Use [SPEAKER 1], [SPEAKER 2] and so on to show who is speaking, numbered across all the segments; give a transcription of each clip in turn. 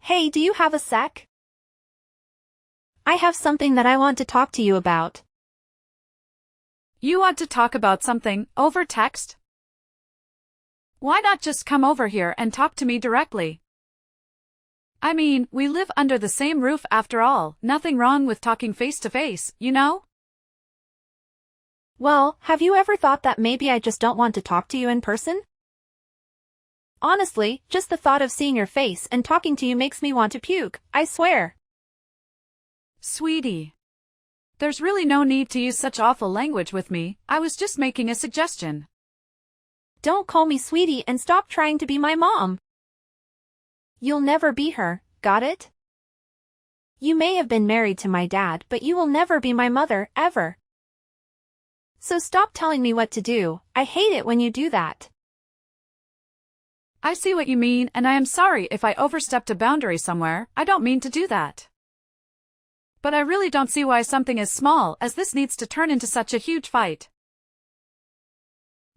[SPEAKER 1] Hey, do you have a sec? I have something that I want to talk to you about.
[SPEAKER 2] You want to talk about something over text? Why not just come over here and talk to me directly? I mean, we live under the same roof after all, nothing wrong with talking face to face, you know?
[SPEAKER 1] Well, have you ever thought that maybe I just don't want to talk to you in person? Honestly, just the thought of seeing your face and talking to you makes me want to puke, I swear.
[SPEAKER 2] Sweetie. There's really no need to use such awful language with me, I was just making a suggestion.
[SPEAKER 1] Don't call me sweetie and stop trying to be my mom. You'll never be her, got it? You may have been married to my dad, but you will never be my mother, ever. So stop telling me what to do, I hate it when you do that.
[SPEAKER 2] I see what you mean, and I am sorry if I overstepped a boundary somewhere, I don't mean to do that. But I really don't see why something as small as this needs to turn into such a huge fight.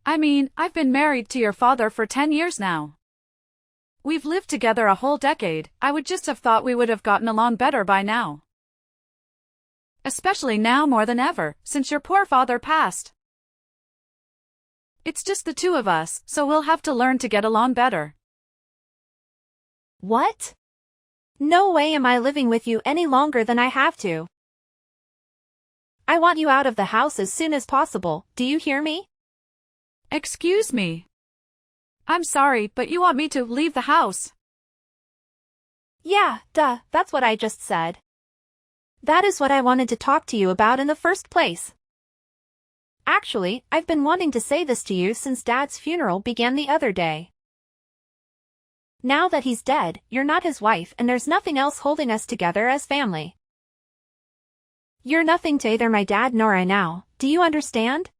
[SPEAKER 2] I mean, I've been married to your father for 10 years now. We've lived together a whole decade, I would just have thought we would have gotten along better by now. Especially now more than ever, since your poor father passed. It's just the two of us, so we'll have to learn to get along better.
[SPEAKER 1] What? No way am I living with you any longer than I have to. I want you out of the house as soon as possible, do you hear me?
[SPEAKER 2] Excuse me. I'm sorry, but you want me to leave the house?
[SPEAKER 1] Yeah, duh, that's what I just said. That is what I wanted to talk to you about in the first place. Actually, I've been wanting to say this to you since Dad's funeral began the other day. Now that he's dead, you're not his wife and there's nothing else holding us together as family. You're nothing to either my dad nor I now, do you understand?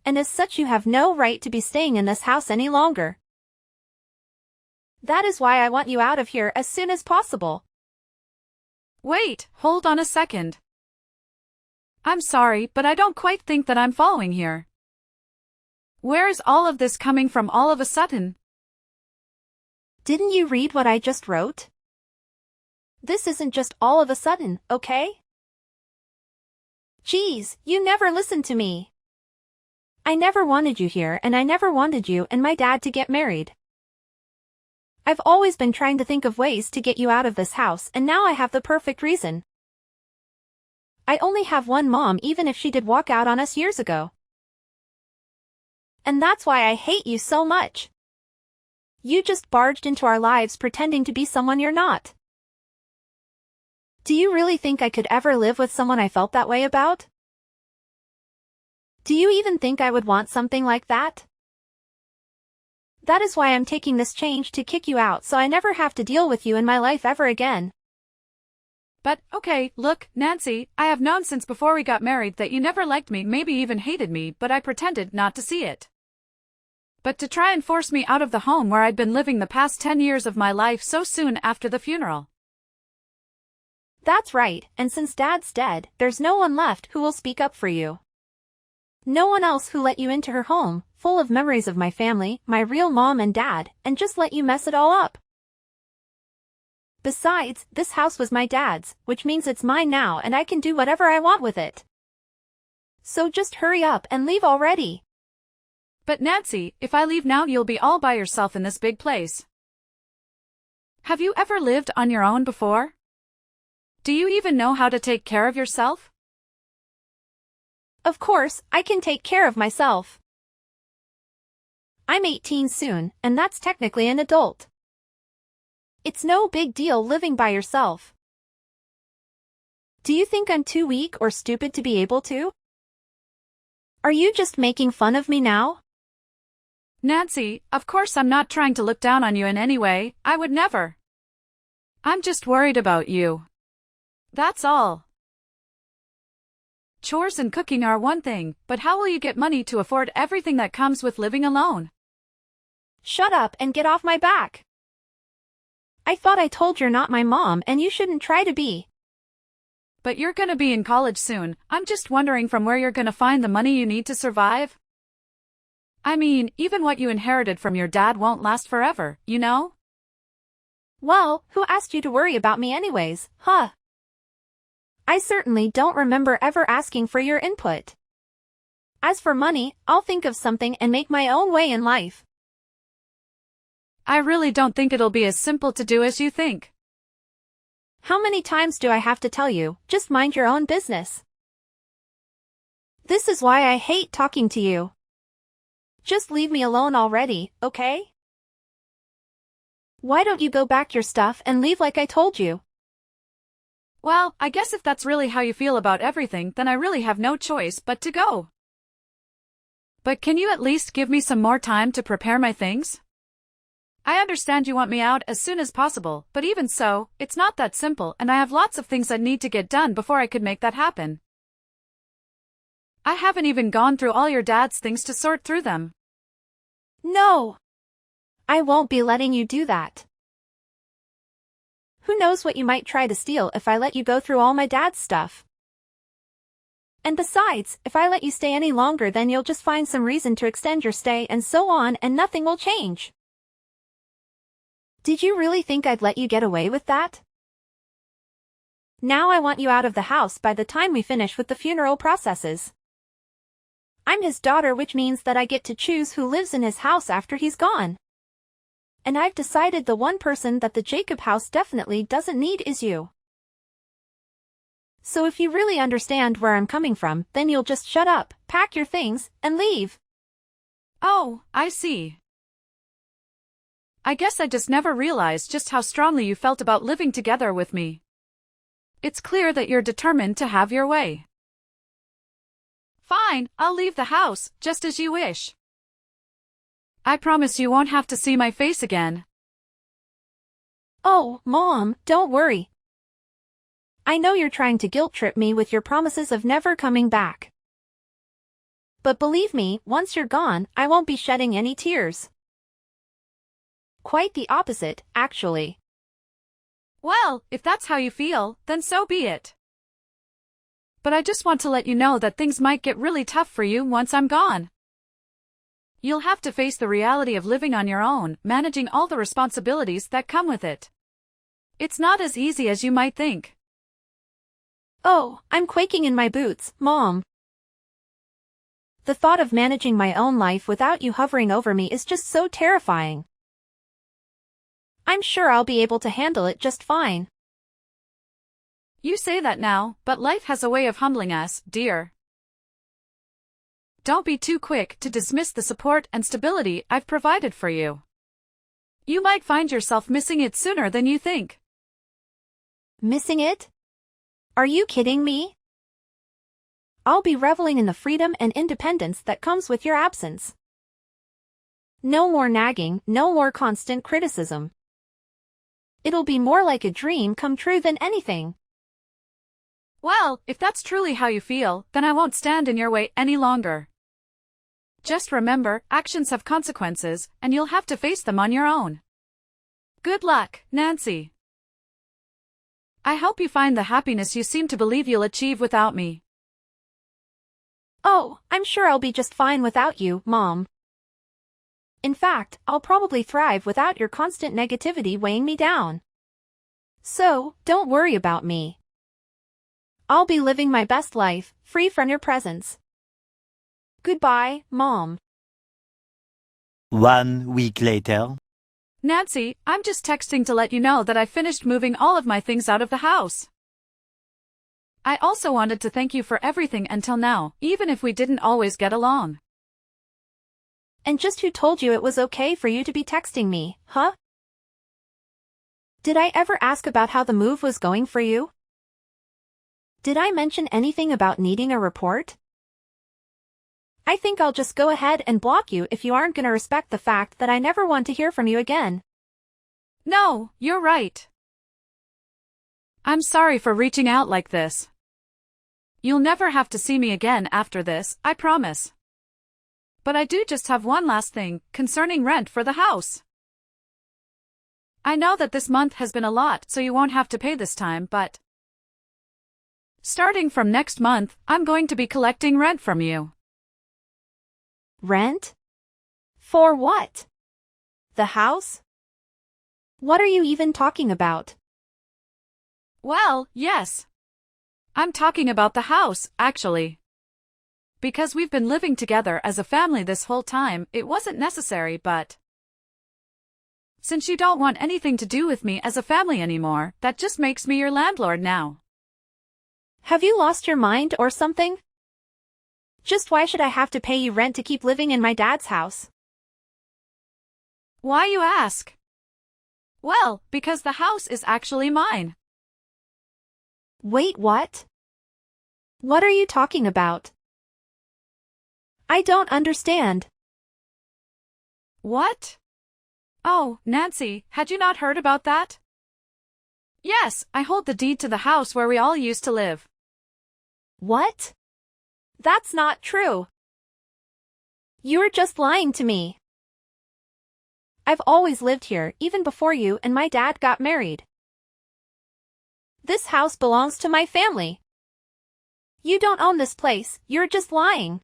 [SPEAKER 1] And as such you have no right to be staying in this house any longer. That is why I want you out of here as soon as possible.
[SPEAKER 2] Wait, hold on a second. I'm sorry, but I don't quite think that I'm following here. Where is all of this coming from all of a sudden?
[SPEAKER 1] Didn't you read what I just wrote? This isn't just all of a sudden, okay? Geez, you never listened to me. I never wanted you here and I never wanted you and my dad to get married. I've always been trying to think of ways to get you out of this house and now I have the perfect reason. I only have one mom even if she did walk out on us years ago. And that's why I hate you so much. You just barged into our lives pretending to be someone you're not. Do you really think I could ever live with someone I felt that way about? Do you even think I would want something like that? That is why I'm taking this change to kick you out so I never have to deal with you in my life ever again.
[SPEAKER 2] But, okay, look, Nancy, I have known since before we got married that you never liked me, maybe even hated me, but I pretended not to see it. But to try and force me out of the home where I'd been living the past 10 years of my life so soon after the funeral.
[SPEAKER 1] That's right, and since Dad's dead, there's no one left who will speak up for you. No one else who let you into her home, full of memories of my family, my real mom and dad, and just let you mess it all up. Besides, this house was my dad's, which means it's mine now and I can do whatever I want with it. So just hurry up and leave already.
[SPEAKER 2] But Nancy, if I leave now you'll be all by yourself in this big place. Have you ever lived on your own before? Do you even know how to take care of yourself?
[SPEAKER 1] Of course, I can take care of myself. I'm 18 soon, and that's technically an adult. It's no big deal living by yourself. Do you think I'm too weak or stupid to be able to? Are you just making fun of me now?
[SPEAKER 2] Nancy, of course I'm not trying to look down on you in any way, I would never. I'm just worried about you. That's all. Chores and cooking are one thing, but how will you get money to afford everything that comes with living alone?
[SPEAKER 1] Shut up and get off my back. I thought I told you're not my mom and you shouldn't try to be.
[SPEAKER 2] But you're gonna be in college soon, I'm just wondering from where you're gonna find the money you need to survive? I mean, even what you inherited from your dad won't last forever, you know?
[SPEAKER 1] Well, who asked you to worry about me anyways, huh? I certainly don't remember ever asking for your input. As for money, I'll think of something and make my own way in life.
[SPEAKER 2] I really don't think it'll be as simple to do as you think.
[SPEAKER 1] How many times do I have to tell you, just mind your own business? This is why I hate talking to you. Just leave me alone already, okay? Why don't you go back your stuff and leave like I told you?
[SPEAKER 2] Well, I guess if that's really how you feel about everything, then I really have no choice but to go. But can you at least give me some more time to prepare my things? I understand you want me out as soon as possible, but even so, it's not that simple and I have lots of things that need to get done before I could make that happen. I haven't even gone through all your dad's things to sort through them.
[SPEAKER 1] No! I won't be letting you do that. Who knows what you might try to steal if I let you go through all my dad's stuff. And besides, if I let you stay any longer then you'll just find some reason to extend your stay and so on and nothing will change. Did you really think I'd let you get away with that? Now I want you out of the house by the time we finish with the funeral processes. I'm his daughter, which means that I get to choose who lives in his house after he's gone. And I've decided the one person that the Jacob house definitely doesn't need is you. So if you really understand where I'm coming from, then you'll just shut up, pack your things, and leave.
[SPEAKER 2] Oh, I see. I guess I just never realized just how strongly you felt about living together with me. It's clear that you're determined to have your way. Fine, I'll leave the house, just as you wish. I promise you won't have to see my face again.
[SPEAKER 1] Oh, Mom, don't worry. I know you're trying to guilt-trip me with your promises of never coming back. But believe me, once you're gone, I won't be shedding any tears. Quite the opposite, actually.
[SPEAKER 2] Well, if that's how you feel, then so be it. But I just want to let you know that things might get really tough for you once I'm gone. You'll have to face the reality of living on your own, managing all the responsibilities that come with it. It's not as easy as you might think.
[SPEAKER 1] Oh, I'm quaking in my boots, Mom. The thought of managing my own life without you hovering over me is just so terrifying. I'm sure I'll be able to handle it just fine.
[SPEAKER 2] You say that now, but life has a way of humbling us, dear. Don't be too quick to dismiss the support and stability I've provided for you. You might find yourself missing it sooner than you think.
[SPEAKER 1] Missing it? Are you kidding me? I'll be reveling in the freedom and independence that comes with your absence. No more nagging, no more constant criticism. It'll be more like a dream come true than anything.
[SPEAKER 2] Well, if that's truly how you feel, then I won't stand in your way any longer. Just remember, actions have consequences, and you'll have to face them on your own. Good luck, Nancy. I hope you find the happiness you seem to believe you'll achieve without me.
[SPEAKER 1] Oh, I'm sure I'll be just fine without you, Mom. In fact, I'll probably thrive without your constant negativity weighing me down. So, don't worry about me. I'll be living my best life, free from your presence. Goodbye, Mom.
[SPEAKER 3] 1 week later.
[SPEAKER 2] Nancy, I'm just texting to let you know that I finished moving all of my things out of the house. I also wanted to thank you for everything until now, even if we didn't always get along.
[SPEAKER 1] And just who told you it was okay for you to be texting me, huh? Did I ever ask about how the move was going for you? Did I mention anything about needing a report? I think I'll just go ahead and block you if you aren't gonna respect the fact that I never want to hear from you again.
[SPEAKER 2] No, you're right. I'm sorry for reaching out like this. You'll never have to see me again after this, I promise. But I do just have one last thing, concerning rent for the house. I know that this month has been a lot, so you won't have to pay this time, but starting from next month, I'm going to be collecting rent from you.
[SPEAKER 1] Rent? For what? The house? What are you even talking about?
[SPEAKER 2] Well, yes. I'm talking about the house, actually. Because we've been living together as a family this whole time, it wasn't necessary, but since you don't want anything to do with me as a family anymore, that just makes me your landlord now.
[SPEAKER 1] Have you lost your mind or something? Just why should I have to pay you rent to keep living in my dad's house?
[SPEAKER 2] Why, you ask? Well, because the house is actually mine.
[SPEAKER 1] Wait, what? What are you talking about? I don't understand.
[SPEAKER 2] What? Oh, Nancy, had you not heard about that? Yes, I hold the deed to the house where we all used to live.
[SPEAKER 1] What? That's not true. You're just lying to me. I've always lived here, even before you and my dad got married. This house belongs to my family. You don't own this place, you're just lying.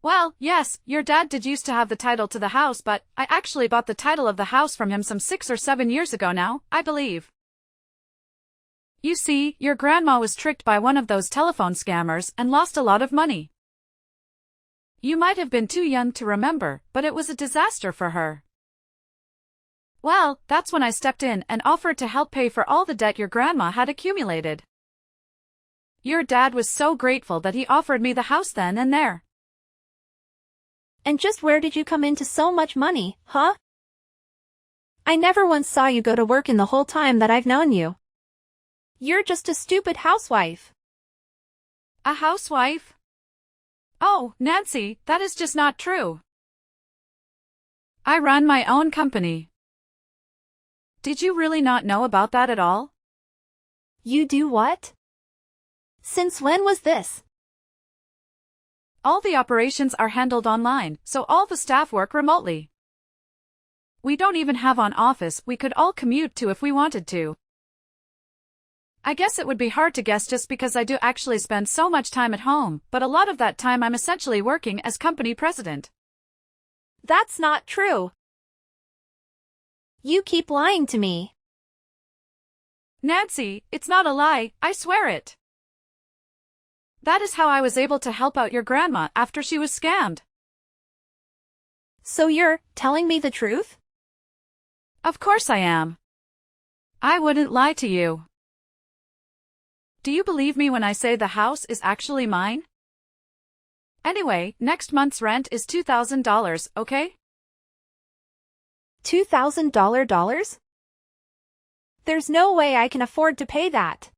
[SPEAKER 2] Well, yes, your dad did used to have the title to the house, but I actually bought the title of the house from him some 6 or 7 years ago now, I believe. You see, your grandma was tricked by one of those telephone scammers and lost a lot of money. You might have been too young to remember, but it was a disaster for her. Well, that's when I stepped in and offered to help pay for all the debt your grandma had accumulated. Your dad was so grateful that he offered me the house then and there.
[SPEAKER 1] And just where did you come into so much money, huh? I never once saw you go to work in the whole time that I've known you. You're just a stupid housewife.
[SPEAKER 2] A housewife? Oh, Nancy, that is just not true. I run my own company. Did you really not know about that at all?
[SPEAKER 1] You do what? Since when was this?
[SPEAKER 2] All the operations are handled online, so all the staff work remotely. We don't even have an office we could all commute to if we wanted to. I guess it would be hard to guess just because I do actually spend so much time at home, but a lot of that time I'm essentially working as company president.
[SPEAKER 1] That's not true. You keep lying to me.
[SPEAKER 2] Nancy, it's not a lie, I swear it. That is how I was able to help out your grandma after she was scammed.
[SPEAKER 1] So you're telling me the truth?
[SPEAKER 2] Of course I am. I wouldn't lie to you. Do you believe me when I say the house is actually mine? Anyway, next month's rent is $2,000, okay?
[SPEAKER 1] $2,000? There's no way I can afford to pay that.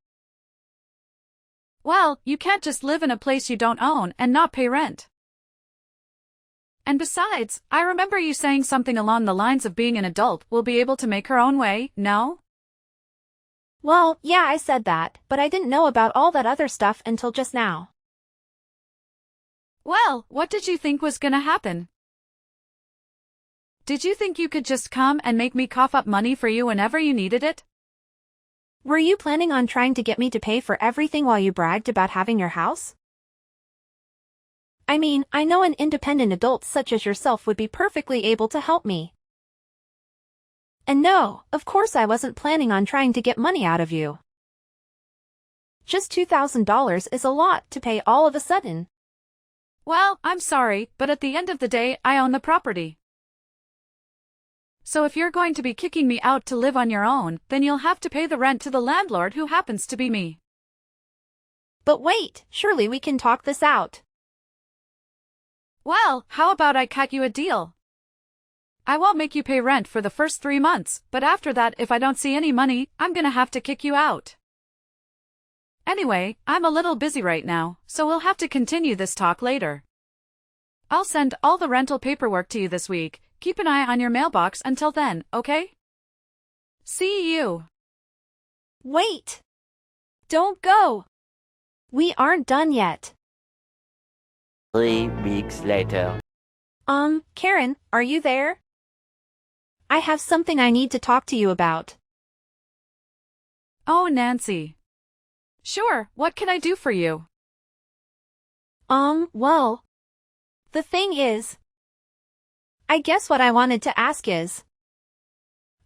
[SPEAKER 2] Well, you can't just live in a place you don't own and not pay rent. And besides, I remember you saying something along the lines of being an adult will be able to make her own way, no?
[SPEAKER 1] Well, yeah, I said that, but I didn't know about all that other stuff until just now.
[SPEAKER 2] Well, what did you think was gonna happen? Did you think you could just come and make me cough up money for you whenever you needed it?
[SPEAKER 1] Were you planning on trying to get me to pay for everything while you bragged about having your house? I mean, I know an independent adult such as yourself would be perfectly able to help me. And no, of course I wasn't planning on trying to get money out of you. Just $2,000 is a lot to pay all of a sudden.
[SPEAKER 2] Well, I'm sorry, but at the end of the day, I own the property. So if you're going to be kicking me out to live on your own, then you'll have to pay the rent to the landlord who happens to be me.
[SPEAKER 1] But wait, surely we can talk this out.
[SPEAKER 2] Well, how about I cut you a deal? I won't make you pay rent for the first 3 months, but after that if I don't see any money, I'm gonna have to kick you out. Anyway, I'm a little busy right now, so we'll have to continue this talk later. I'll send all the rental paperwork to you this week. Keep an eye on your mailbox until then, okay? See you.
[SPEAKER 1] Wait! Don't go! We aren't done yet.
[SPEAKER 3] 3 weeks later.
[SPEAKER 1] Karen, are you there? I have something I need to talk to you about.
[SPEAKER 2] Oh, Nancy. Sure, what can I do for you?
[SPEAKER 1] Well, the thing is, I guess what I wanted to ask is,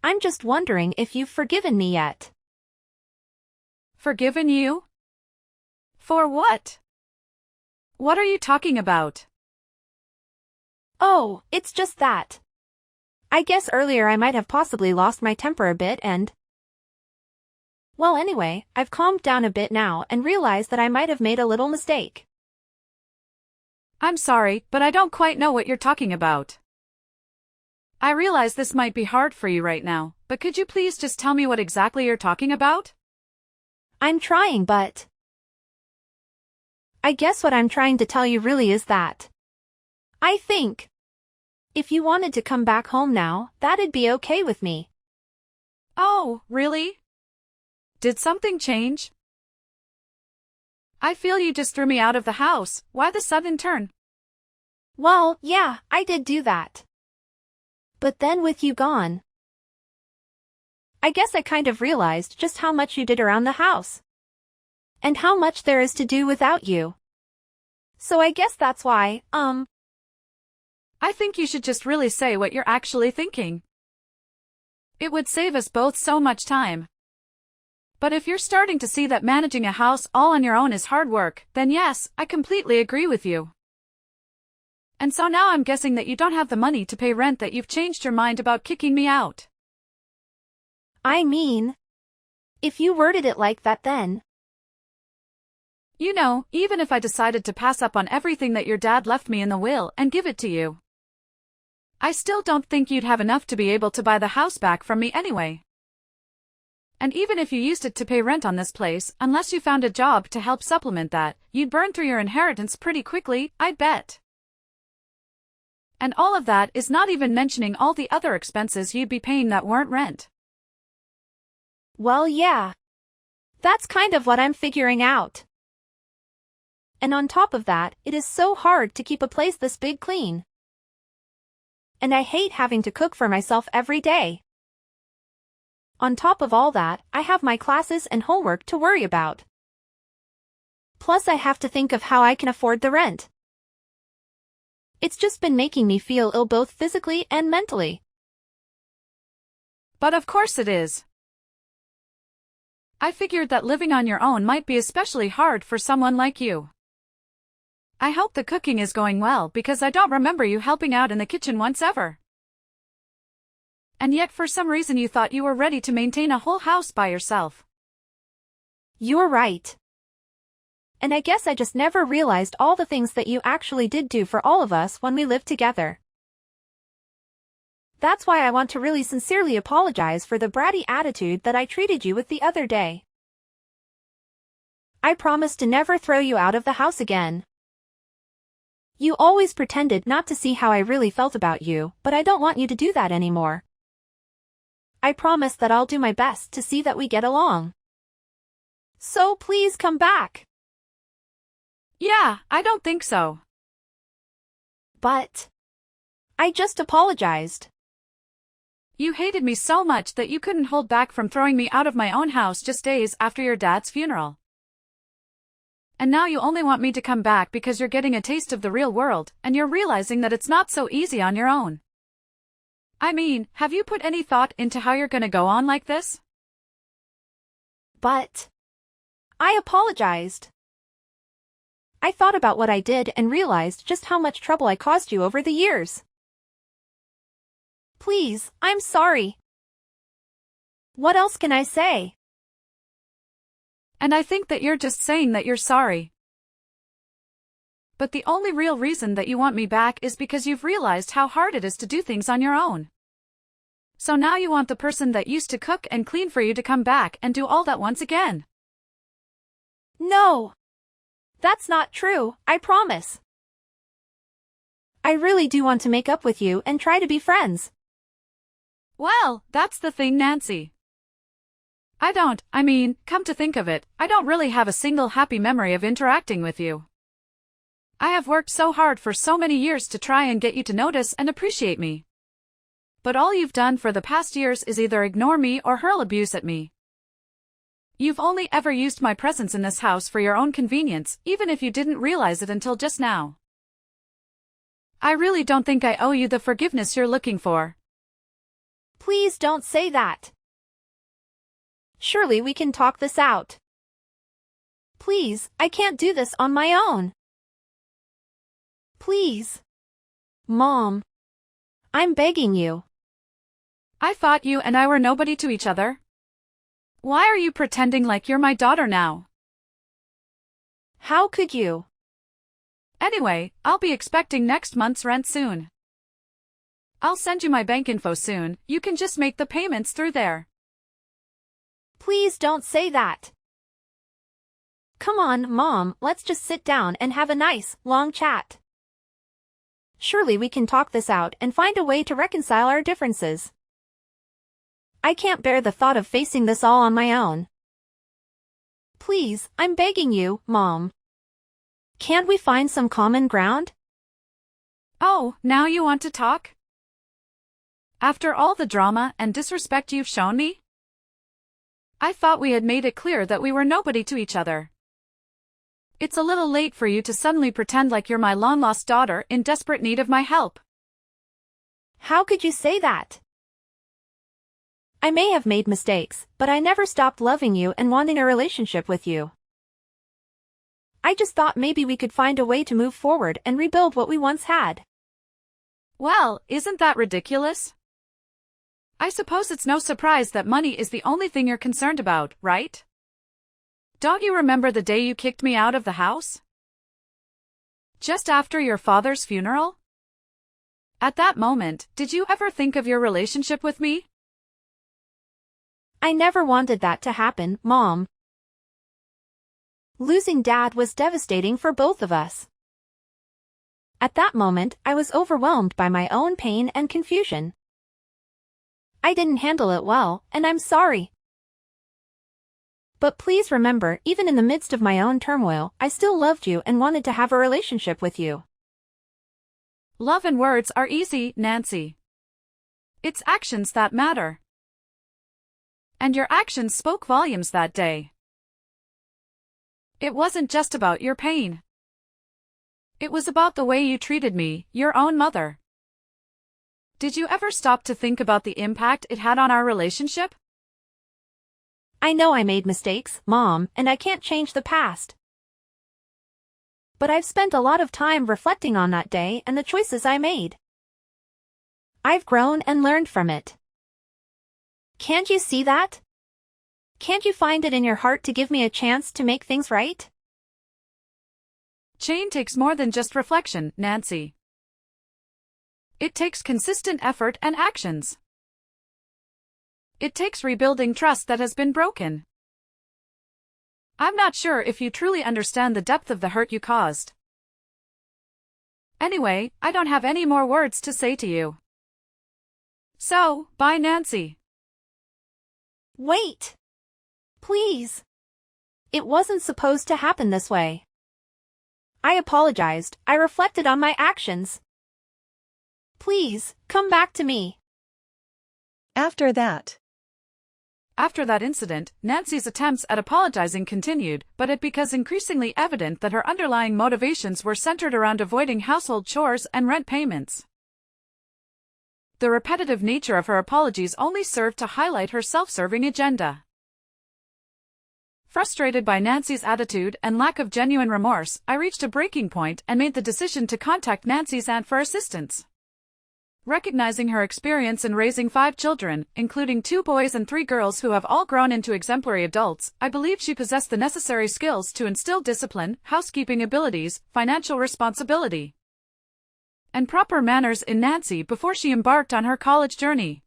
[SPEAKER 1] I'm just wondering if you've forgiven me yet.
[SPEAKER 2] Forgiven you? For what? What are you talking about?
[SPEAKER 1] Oh, it's just that. I guess earlier I might have possibly lost my temper a bit and... Well, anyway, I've calmed down a bit now and realized that I might have made a little mistake.
[SPEAKER 2] I'm sorry, but I don't quite know what you're talking about. I realize this might be hard for you right now, but could you please just tell me what exactly you're talking about?
[SPEAKER 1] I'm trying, but... I guess what I'm trying to tell you really is that... I think... if you wanted to come back home now, that'd be okay with me.
[SPEAKER 2] Oh, really? Did something change? I feel you just threw me out of the house. Why the sudden turn?
[SPEAKER 1] Well, yeah, I did do that. But then with you gone, I guess I kind of realized just how much you did around the house. And how much there is to do without you. So I guess that's why,
[SPEAKER 2] I think you should just really say what you're actually thinking. It would save us both so much time. But if you're starting to see that managing a house all on your own is hard work, then yes, I completely agree with you. And so now I'm guessing that you don't have the money to pay rent, that you've changed your mind about kicking me out.
[SPEAKER 1] I mean, if you worded it like that then.
[SPEAKER 2] You know, even if I decided to pass up on everything that your dad left me in the will and give it to you, I still don't think you'd have enough to be able to buy the house back from me anyway. And even if you used it to pay rent on this place, unless you found a job to help supplement that, you'd burn through your inheritance pretty quickly, I'd bet. And all of that is not even mentioning all the other expenses you'd be paying that weren't rent.
[SPEAKER 1] Well, yeah. That's kind of what I'm figuring out. And on top of that, it is so hard to keep a place this big clean. And I hate having to cook for myself every day. On top of all that, I have my classes and homework to worry about. Plus I have to think of how I can afford the rent. It's just been making me feel ill both physically and mentally.
[SPEAKER 2] But of course it is. I figured that living on your own might be especially hard for someone like you. I hope the cooking is going well, because I don't remember you helping out in the kitchen once ever. And yet for some reason you thought you were ready to maintain a whole house by yourself.
[SPEAKER 1] You're right. And I guess I just never realized all the things that you actually did do for all of us when we lived together. That's why I want to really sincerely apologize for the bratty attitude that I treated you with the other day. I promise to never throw you out of the house again. You always pretended not to see how I really felt about you, but I don't want you to do that anymore. I promise that I'll do my best to see that we get along. So please come back.
[SPEAKER 2] Yeah, I don't think so.
[SPEAKER 1] But I just apologized.
[SPEAKER 2] You hated me so much that you couldn't hold back from throwing me out of my own house just days after your dad's funeral. And now you only want me to come back because you're getting a taste of the real world, and you're realizing that it's not so easy on your own. I mean, have you put any thought into how you're gonna go on like this?
[SPEAKER 1] But I apologized. I thought about what I did and realized just how much trouble I caused you over the years. Please, I'm sorry. What else can I say?
[SPEAKER 2] And I think that you're just saying that you're sorry. But the only real reason that you want me back is because you've realized how hard it is to do things on your own. So now you want the person that used to cook and clean for you to come back and do all that once again.
[SPEAKER 1] No. That's not true, I promise. I really do want to make up with you and try to be friends.
[SPEAKER 2] Well, that's the thing, Nancy. Come to think of it, I don't really have a single happy memory of interacting with you. I have worked so hard for so many years to try and get you to notice and appreciate me. But all you've done for the past years is either ignore me or hurl abuse at me. You've only ever used my presence in this house for your own convenience, even if you didn't realize it until just now. I really don't think I owe you the forgiveness you're looking for.
[SPEAKER 1] Please don't say that. Surely we can talk this out. Please, I can't do this on my own. Please. Mom. I'm begging you.
[SPEAKER 2] I thought you and I were nobody to each other. Why are you pretending like you're my daughter now?
[SPEAKER 1] How could you?
[SPEAKER 2] Anyway, I'll be expecting next month's rent soon. I'll send you my bank info soon, you can just make the payments through there.
[SPEAKER 1] Please don't say that. Come on, Mom, let's just sit down and have a nice, long chat. Surely we can talk this out and find a way to reconcile our differences. I can't bear the thought of facing this all on my own. Please, I'm begging you, Mom. Can't we find some common ground?
[SPEAKER 2] Oh, now you want to talk? After all the drama and disrespect you've shown me? I thought we had made it clear that we were nobody to each other. It's a little late for you to suddenly pretend like you're my long-lost daughter in desperate need of my help.
[SPEAKER 1] How could you say that? I may have made mistakes, but I never stopped loving you and wanting a relationship with you. I just thought maybe we could find a way to move forward and rebuild what we once had.
[SPEAKER 2] Well, isn't that ridiculous? I suppose it's no surprise that money is the only thing you're concerned about, right? Don't you remember the day you kicked me out of the house? Just after your father's funeral? At that moment, did you ever think of your relationship with me?
[SPEAKER 1] I never wanted that to happen, Mom. Losing Dad was devastating for both of us. At that moment, I was overwhelmed by my own pain and confusion. I didn't handle it well, and I'm sorry. But please remember, even in the midst of my own turmoil, I still loved you and wanted to have a relationship with you.
[SPEAKER 2] Love and words are easy, Nancy. It's actions that matter. And your actions spoke volumes that day. It wasn't just about your pain. It was about the way you treated me, your own mother. Did you ever stop to think about the impact it had on our relationship?
[SPEAKER 1] I know I made mistakes, Mom, and I can't change the past. But I've spent a lot of time reflecting on that day and the choices I made. I've grown and learned from it. Can't you see that? Can't you find it in your heart to give me a chance to make things right?
[SPEAKER 2] Change takes more than just reflection, Nancy. It takes consistent effort and actions. It takes rebuilding trust that has been broken. I'm not sure if you truly understand the depth of the hurt you caused. Anyway, I don't have any more words to say to you. So, bye, Nancy.
[SPEAKER 1] Wait! Please! It wasn't supposed to happen this way. I apologized, I reflected on my actions. Please, come back to me.
[SPEAKER 2] After that incident, Nancy's attempts at apologizing continued, but it became increasingly evident that her underlying motivations were centered around avoiding household chores and rent payments. The repetitive nature of her apologies only served to highlight her self-serving agenda. Frustrated by Nancy's attitude and lack of genuine remorse, I reached a breaking point and made the decision to contact Nancy's aunt for assistance. Recognizing her experience in raising 5 children, including 2 boys and 3 girls who have all grown into exemplary adults, I believed she possessed the necessary skills to instill discipline, housekeeping abilities, financial responsibility, and proper manners in Nancy before she embarked on her college journey.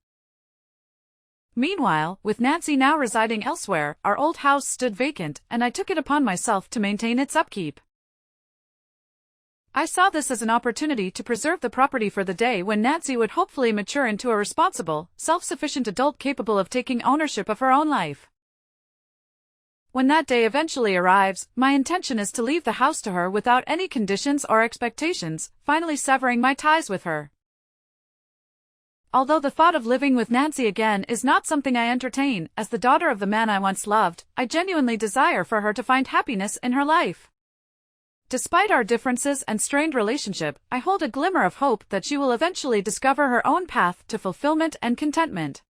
[SPEAKER 2] Meanwhile, with Nancy now residing elsewhere, our old house stood vacant, and I took it upon myself to maintain its upkeep. I saw this as an opportunity to preserve the property for the day when Nancy would hopefully mature into a responsible, self-sufficient adult capable of taking ownership of her own life. When that day eventually arrives, my intention is to leave the house to her without any conditions or expectations, finally severing my ties with her. Although the thought of living with Nancy again is not something I entertain, as the daughter of the man I once loved, I genuinely desire for her to find happiness in her life. Despite our differences and strained relationship, I hold a glimmer of hope that she will eventually discover her own path to fulfillment and contentment.